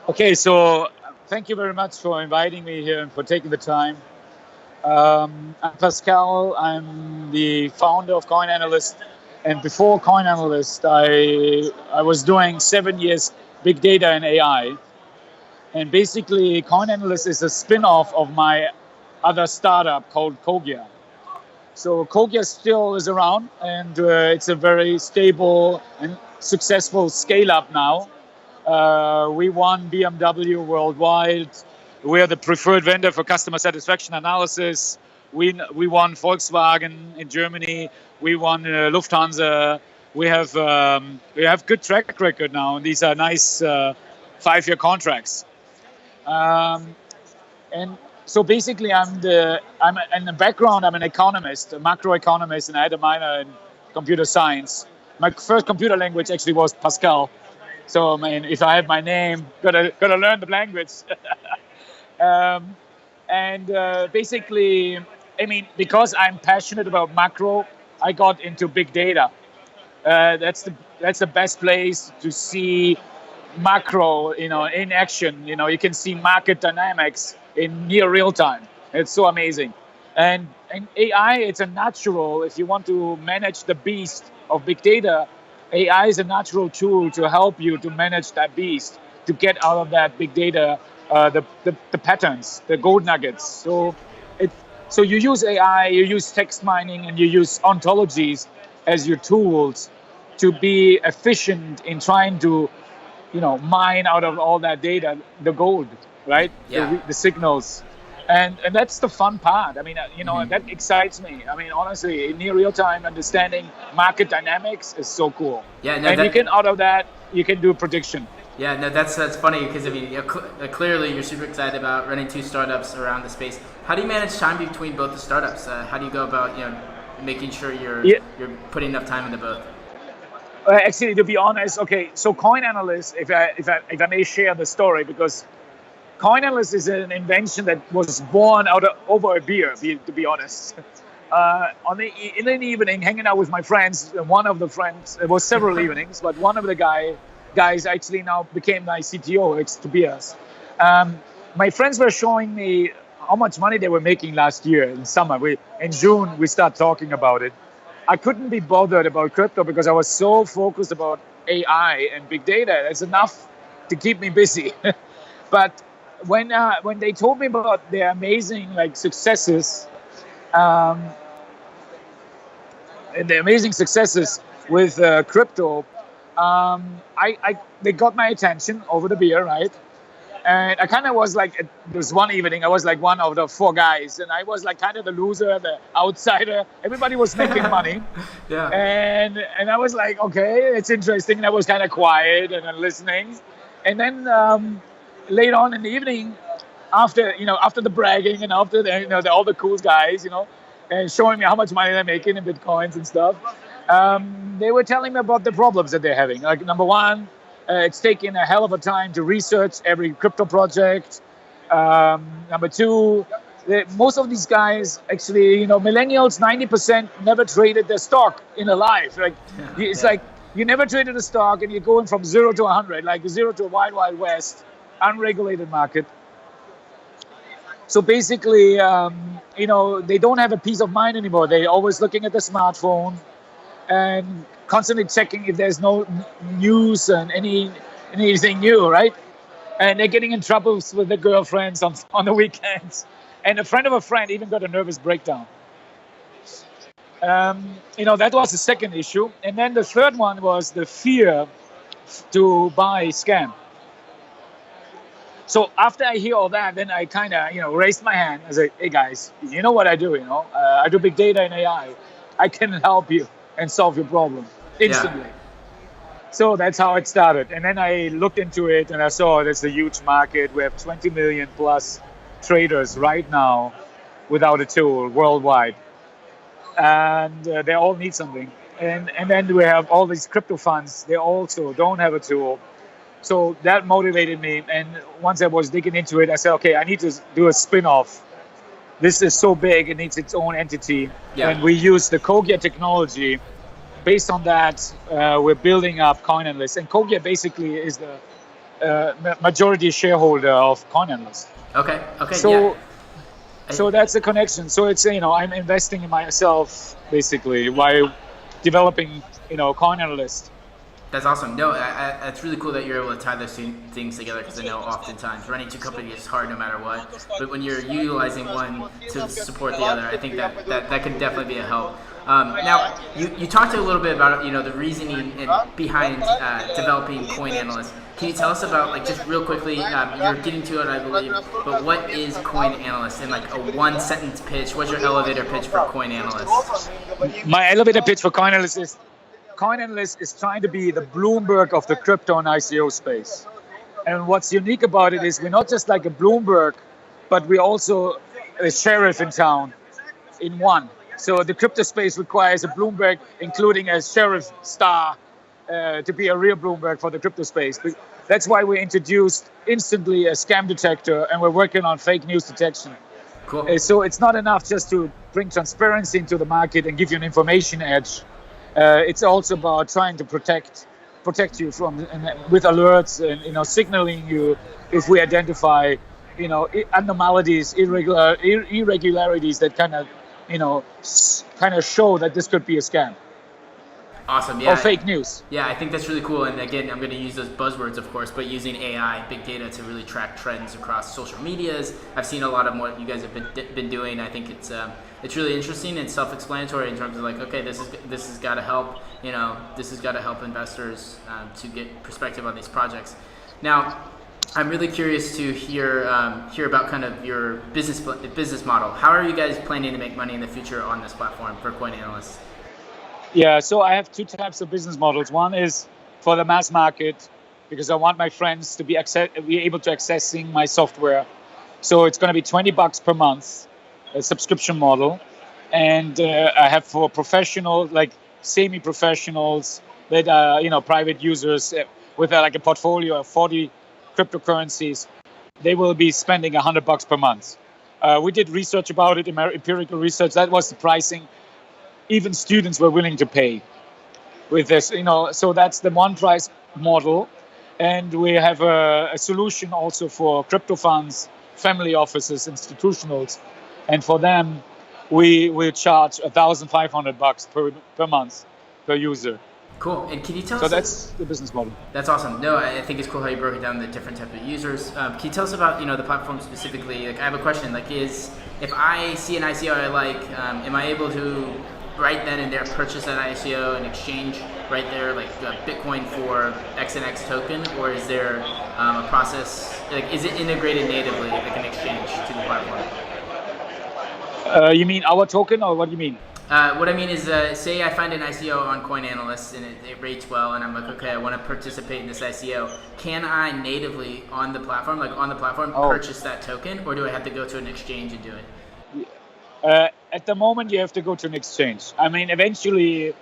Okay, so thank you very much for inviting me here and for taking the time. I'm Pascal. I'm the founder of CoinAnalyst. And before CoinAnalyst, I was doing 7 years big data and AI. And basically, CoinAnalyst is a spin-off of my other startup called Kogia. So Kogia still is around, and it's a very stable and successful scale-up now. We won BMW worldwide. We are the preferred vendor for customer satisfaction analysis. We won Volkswagen in Germany. We won Lufthansa. We have good track record now, and these are nice 5-year contracts. And so basically, in the background, I'm an economist, a macroeconomist, and I had a minor in computer science. My first computer language actually was Pascal. So, I mean, if I have my name, gotta learn the language. Basically, I mean, because I'm passionate about macro, I got into big data. That's the best place to see macro, in action. You can see market dynamics in near real time. It's so amazing. And AI, it's a natural. If you want to manage the beast of big data, AI is a natural tool to help you to manage that beast, to get out of that big data the patterns, the gold nuggets. So you use AI, you use text mining, and you use ontologies as your tools to be efficient in trying to, mine out of all that data the gold, right? Yeah. The signals. And that's the fun part. I mean, that excites me. I mean, honestly, in near real time, understanding market dynamics is so cool. Yeah, no, and you can, out of that, you can do prediction. Yeah, no, that's funny because I mean, clearly you're super excited about running 2 startups around the space. How do you manage time between both the startups? How do you go about making sure you're putting enough time into both? Actually, to be honest, okay. So CoinAnalyst, if I may share the story, because CoinAnalyst is an invention that was born over a beer. To be honest, in an evening, hanging out with my friends. One of the friends, it was several evenings, but one of the guys actually now became my CTO, Tobias. My friends were showing me how much money they were making last year in summer. In June we start talking about it. I couldn't be bothered about crypto because I was so focused about AI and big data. It's enough to keep me busy. But when they told me about their amazing successes, with crypto, they got my attention over the beer, right? And I kind of was like, there's one evening, I was like one of the 4 guys, and I was like kind of the loser, the outsider. Everybody was making money. Yeah. And I was like, okay, it's interesting. And I was kind of quiet and listening. And then later on in the evening, after the bragging and after all the cool guys, and showing me how much money they're making in Bitcoins and stuff, they were telling me about the problems that they're having. Like, number one, it's taking a hell of a time to research every crypto project. Number two, most of these guys actually, millennials, 90% never traded their stock in their life. Like you never traded a stock and you're going from 0 to 100, like 0 to a wild, wild west, unregulated market. So basically, they don't have a peace of mind anymore. They're always looking at the smartphone and constantly checking if there's no news and anything new, right? And they're getting in trouble with their girlfriends on the weekends. And a friend of a friend even got a nervous breakdown. That was the second issue. And then the third one was the fear to buy scam. So after I hear all that, then I kind of, raised my hand. I said, hey guys, you know what I do, I do big data and AI. I can help you and solve your problem instantly. Yeah. So that's how it started. And then I looked into it and I saw there's a huge market. We have 20 million plus traders right now without a tool worldwide. And they all need something. And then we have all these crypto funds. They also don't have a tool. So that motivated me. And once I was digging into it, I said, okay, I need to do a spin-off. This is so big, it needs its own entity. Yeah. And we use the Kogia technology. Based on that, we're building up CoinAnalyst. And Kogia basically is majority shareholder of CoinAnalyst. Okay. So, so that's the connection. So it's, I'm investing in myself basically while developing, CoinAnalyst. That's awesome. No, it's really cool that you're able to tie those two things together, because I know oftentimes running two companies is hard no matter what. But when you're utilizing one to support the other, I think that could definitely be a help. Now, you talked a little bit about the reasoning behind developing CoinAnalyst. Can you tell us about, like, just real quickly, you're getting to it, I believe, but what is CoinAnalyst in like a one-sentence pitch? What's your elevator pitch for CoinAnalyst? My elevator pitch for CoinAnalyst is trying to be the Bloomberg of the crypto and ICO space. And what's unique about it is we're not just like a Bloomberg, but we're also a sheriff in town in one. So the crypto space requires a Bloomberg, including a sheriff star, to be a real Bloomberg for the crypto space. That's why we introduced instantly a scam detector, and we're working on fake news detection. Cool. So it's not enough just to bring transparency into the market and give you an information edge. It's also about trying to protect you from with alerts and signaling you if we identify abnormalities, irregularities that kind of show that this could be a scam. Awesome. Yeah. Or fake news. Yeah, I think that's really cool. And again, I'm going to use those buzzwords, of course, but using AI, big data to really track trends across social medias. I've seen a lot of what you guys have been doing. I think it's really interesting and self-explanatory in terms of like, okay, this has got to help. This has got to help investors to get perspective on these projects. Now, I'm really curious to hear about kind of your business model. How are you guys planning to make money in the future on this platform for CoinAnalyst? Yeah, so I have two types of business models. One is for the mass market, because I want my friends to be able to accessing my software. So it's going to be $20 per month, a subscription model. And I have for professionals, like semi-professionals, that are private users with like a portfolio of 40 cryptocurrencies. They will be spending $100 per month. We did research about it, empirical research. That was the pricing. Even students were willing to pay with this, so that's the one price model. And we have a solution also for crypto funds, family offices, institutionals. And for them, we will charge $1,500 per month per user. Cool. And can you tell us? So that's the business model. That's awesome. No, I think it's cool how you broke it down the different types of users. Can you tell us about the platform specifically? Like, I have a question. Like, if I see an ICO I like, am I able to right then and there purchase that ICO and exchange right there, like Bitcoin for X and X token, or is there a process? Like, is it integrated natively, like an exchange to the platform? You mean our token, or what do you mean? What I mean is, say I find an ICO on CoinAnalyst and it rates well, and I'm like, okay, I want to participate in this ICO. Can I natively on the platform, purchase that token, or do I have to go to an exchange and do it? At the moment, you have to go to an exchange. I mean, eventually,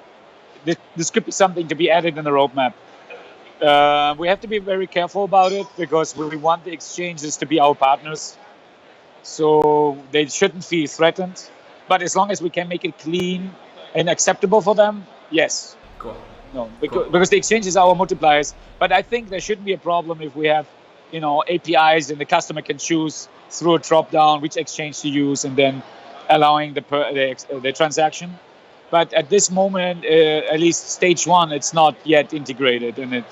this could be something to be added in the roadmap. We have to be very careful about it because we want the exchanges to be our partners. So they shouldn't feel threatened. But as long as we can make it clean and acceptable for them, yes. Cool. No, because the exchanges are our multipliers. But I think there shouldn't be a problem if we have, APIs and the customer can choose through a drop-down which exchange to use and then allowing the transaction. But at this moment, at least stage one, it's not yet integrated, and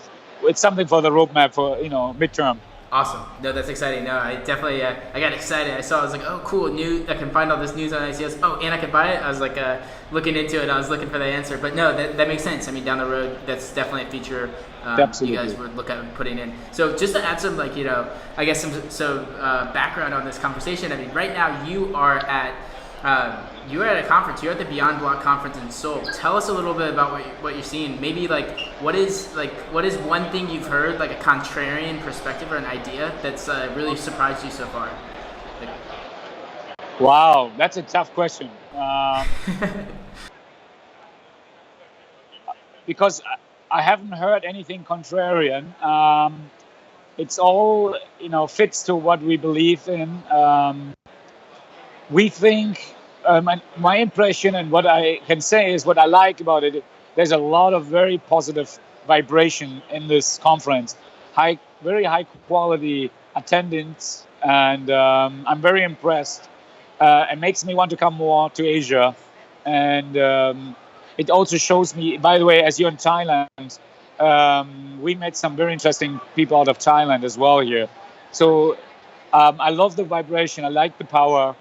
it's something for the roadmap for midterm. Awesome. No, that's exciting. No, I definitely I got excited. I was like, oh, cool, I can find all this news on ICOs. Oh, and I can buy it. I was like looking into it. I was looking for the answer. But no, that makes sense. I mean, down the road, that's definitely a feature you guys would look at putting in. So just to add some I guess some background on this conversation. I mean, right now you are at a conference. You're at the Beyond Block conference in Seoul. Tell us a little bit about what you're seeing. Maybe what is one thing you've heard, like a contrarian perspective or an idea that's really surprised you so far? Wow, that's a tough question. Because I haven't heard anything contrarian. It's all fits to what we believe in. We think, my impression and what I can say is what I like about it, there's a lot of very positive vibration in this conference. High very high quality attendance, and I'm very impressed. It makes me want to come more to Asia, and it also shows me. By the way, as you're in Thailand, we met some very interesting people out of Thailand as well here. So I love the vibration. I like the power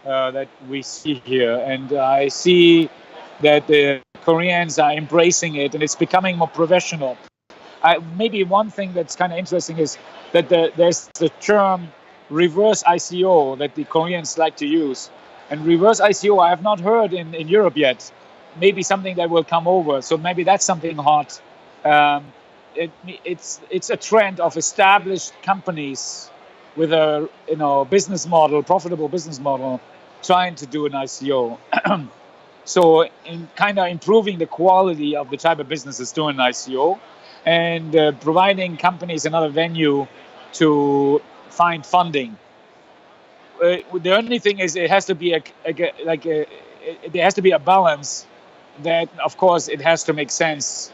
that we see here, and I see that the Koreans are embracing it, and it's becoming more professional. Maybe one thing that's kind of interesting is that there's the term reverse ICO that the Koreans like to use. And reverse ICO I have not heard in Europe yet. Maybe something that will come over. So maybe that's something hot. It's a trend of established companies with a business model, profitable business model, trying to do an ICO. So in kind of improving the quality of the type of businesses doing an ICO, and providing companies another venue to find funding. The only thing is it has to be there has to be a balance. That of course it has to make sense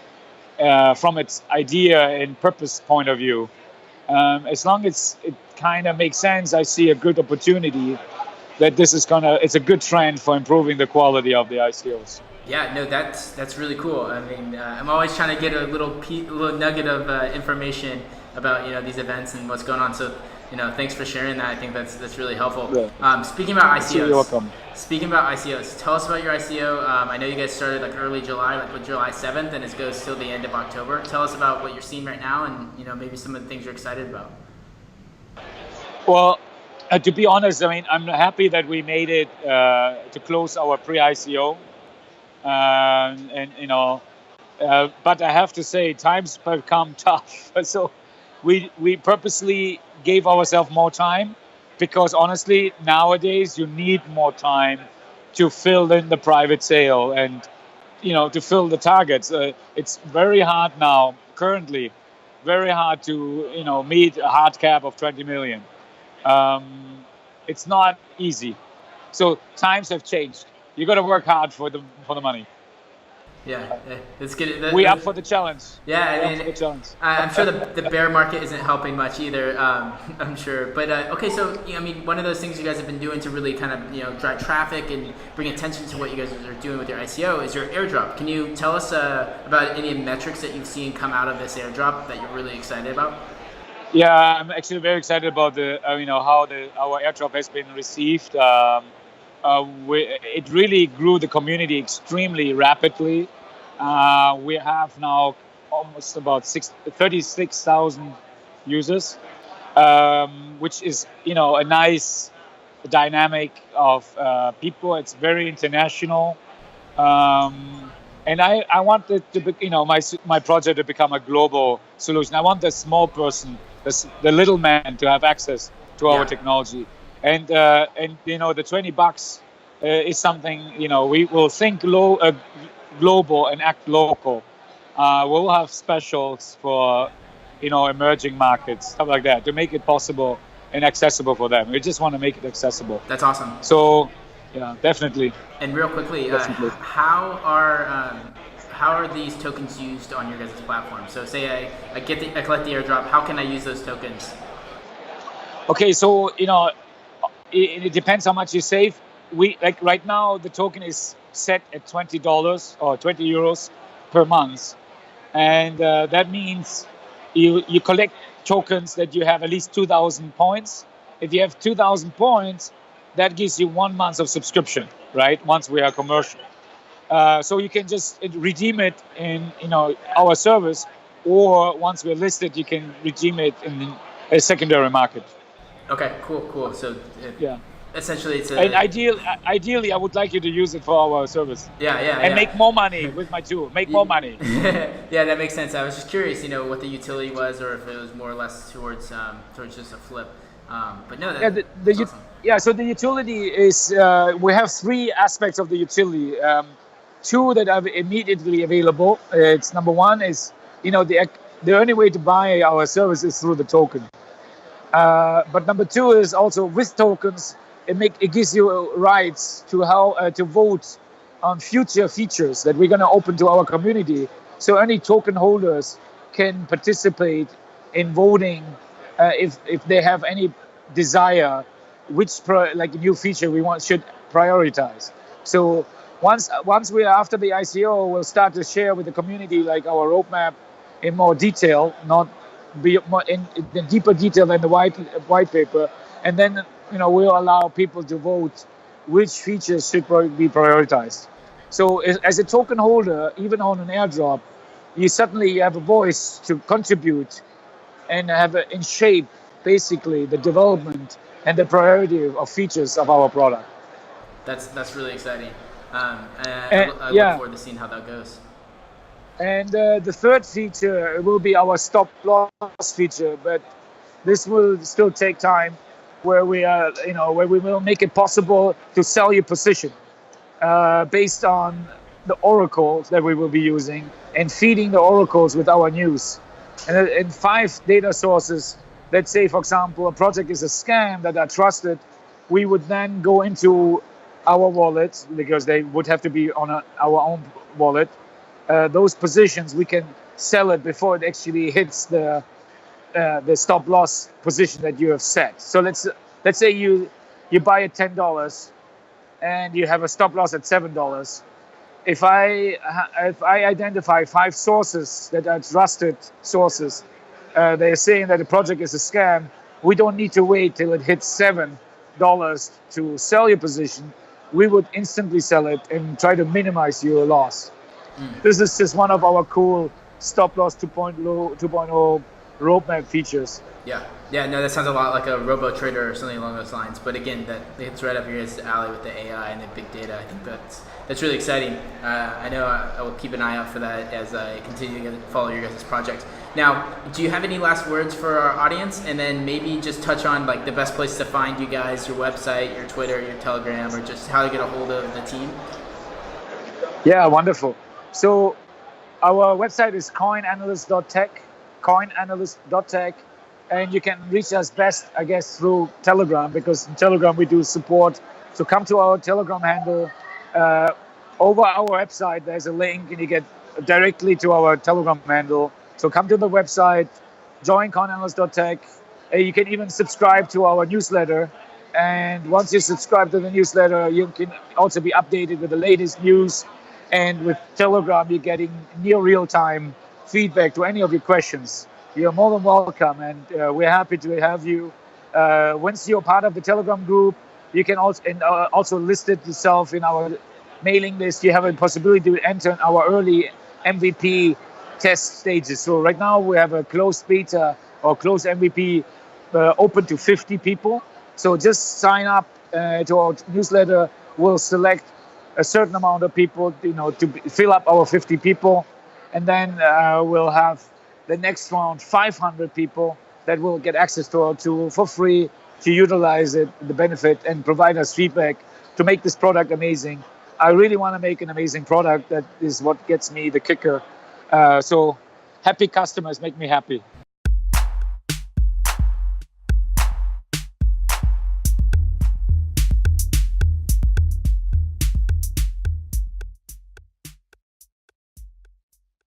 from its idea and purpose point of view. As long as it kind of makes sense, I see a good opportunity that it's a good trend for improving the quality of the ICOs. Yeah, no, that's really cool. I mean, I'm always trying to get a little nugget of information about these events and what's going on. So thanks for sharing that. I think that's really helpful. Yeah. Speaking about ICOs, you're welcome. Speaking about ICOs, tell us about your ICO. I know you guys started like early July, like with July 7th, and it goes till the end of October. Tell us about what you're seeing right now, and maybe some of the things you're excited about. Well, to be honest, I mean, I'm happy that we made it to close our pre-ICO. But I have to say, times have become tough. So we purposely gave ourselves more time, because honestly, nowadays you need more time to fill in the private sale and to fill the targets. It's very hard now, currently, very hard to meet a hard cap of 20 million. It's not easy. So times have changed. You got to work hard for the money. Yeah, it's good. We're up for the challenge. Yeah, I mean, up for the challenge. I'm sure the bear market isn't helping much either. I'm sure. But okay, so I mean, one of those things you guys have been doing to really kind of drive traffic and bring attention to what you guys are doing with your ICO is your airdrop. Can you tell us about any metrics that you've seen come out of this airdrop that you're really excited about? Yeah, I'm actually very excited about how our airdrop has been received. It really grew the community extremely rapidly. We have now almost about 36,000 users, which is a nice dynamic of people. It's very international, and I want it to my project to become a global solution. I want the small person, the little man, to have access to our technology. And the $20 is something we will think global and act local. We'll have specials for emerging markets, stuff like that, to make it possible and accessible for them. We just want to make it accessible. That's awesome. So yeah, definitely. And real quickly, how are these tokens used on your guys' platform? So say I collect the airdrop. How can I use those tokens? Okay, so it depends how much you save. Right now the token is set at $20 or 20 euros per month, and that means you collect tokens that you have at least 2,000 points. If you have 2,000 points, that gives you 1 month of subscription, right? Once we are commercial, so you can just redeem it in our service, or once we're listed, you can redeem it in a secondary market. Okay, cool. So essentially, it's and ideally, I would like you to use it for our service. And make more money with my tool. Make more money. Yeah, that makes sense. I was just curious, what the utility was, or if it was more or less towards just a flip. But no, that's awesome. So the utility is we have three aspects of the utility. Two that are immediately available. It's number one is the only way to buy our service is through the token. But number two is also with tokens, it gives you rights to vote on future features that we're going to open to our community. So any token holders can participate in voting if they have any desire which new feature we should prioritize. So once we are after the ICO, we'll start to share with the community like our roadmap in more detail, not be more in deeper detail than the white paper, and then we'll allow people to vote which features should be prioritized. So as a token holder, even on an airdrop, you suddenly have a voice to contribute and in shape basically the development and the priority of features of our product. That's really exciting. I look forward to seeing how that goes. And the third feature will be our stop loss feature, but this will still take time, where we will make it possible to sell your position based on the oracles that we will be using and feeding the oracles with our news. And in 5 data sources, let's say, for example, a project is a scam that are trusted, we would then go into our wallet, because they would have to be on our own wallet. Those positions, we can sell it before it actually hits the stop loss position that you have set. So let's say you buy at $10 and you have a stop loss at $7. If I identify 5 sources that are trusted sources, they're saying that the project is a scam, we don't need to wait till it hits $7 to sell your position. We would instantly sell it and try to minimize your loss. This is just one of our cool stop loss 2.0 roadmap features. No, that sounds a lot like a robo trader or something along those lines. But again, it's right up your guys' alley with the AI and the big data. I think that's really exciting. I know I will keep an eye out for that as I continue to follow your guys' project. Now, do you have any last words for our audience? And then maybe just touch on like the best place to find you guys, your website, your Twitter, your Telegram, or just how to get a hold of the team. Yeah, wonderful. So our website is coinanalyst.tech, and you can reach us best, I guess, through Telegram, because in Telegram we do support. So come to our Telegram handle. Over our website, there's a link, and you get directly to our Telegram handle. So come to the website, join coinanalyst.tech. You can even subscribe to our newsletter. And once you subscribe to the newsletter, you can also be updated with the latest news. And with Telegram, you're getting near real-time feedback to any of your questions. You're more than welcome, and we're happy to have you. Once you're part of the Telegram group, you can also list it yourself in our mailing list. You have a possibility to enter our early MVP test stages. So right now we have a closed beta or closed MVP open to 50 people. So just sign up to our newsletter. We'll select a certain amount of people, to fill up our 50 people, and then we'll have the next round 500 people that will get access to our tool for free to utilize it, the benefit, and provide us feedback to make this product amazing. I really want to make an amazing product. That is what gets me the kicker. So happy customers make me happy.